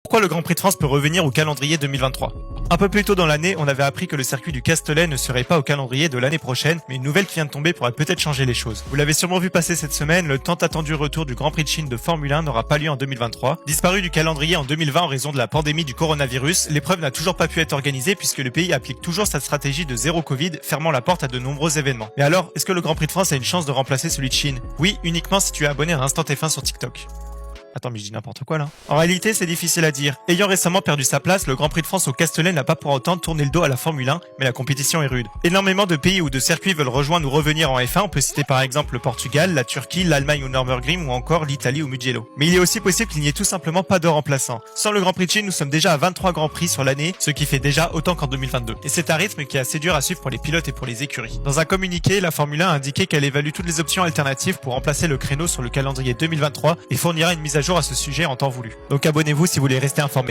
Pourquoi le Grand Prix de France peut revenir au calendrier 2023? Un peu plus tôt dans l'année, on avait appris que le circuit du Castellet ne serait pas au calendrier de l'année prochaine, mais une nouvelle qui vient de tomber pourrait peut-être changer les choses. Vous l'avez sûrement vu passer cette semaine, le tant attendu retour du Grand Prix de Chine de Formule 1 n'aura pas lieu en 2023. Disparu du calendrier en 2020 en raison de la pandémie du coronavirus, l'épreuve n'a toujours pas pu être organisée puisque le pays applique toujours sa stratégie de zéro Covid, fermant la porte à de nombreux événements. Mais alors, est-ce que le Grand Prix de France a une chance de remplacer celui de Chine? Oui, uniquement si tu es abonné à Instant F1 sur TikTok. Attends, mais je dis n'importe quoi là. En réalité, c'est difficile à dire. Ayant récemment perdu sa place, le Grand Prix de France au Castellet n'a pas pour autant tourné le dos à la Formule 1, mais la compétition est rude. Énormément de pays ou de circuits veulent rejoindre ou revenir en F1, on peut citer par exemple le Portugal, la Turquie, l'Allemagne au Nürburgring ou encore l'Italie au Mugello. Mais il est aussi possible qu'il n'y ait tout simplement pas de remplaçant. Sans le Grand Prix de Chine, nous sommes déjà à 23 Grands Prix sur l'année, ce qui fait déjà autant qu'en 2022. Et c'est un rythme qui est assez dur à suivre pour les pilotes et pour les écuries. Dans un communiqué, la Formule 1 a indiqué qu'elle évalue toutes les options alternatives pour remplacer le créneau sur le calendrier 2023 et fournira une mise à jour à ce sujet en temps voulu. Donc abonnez-vous si vous voulez rester informé.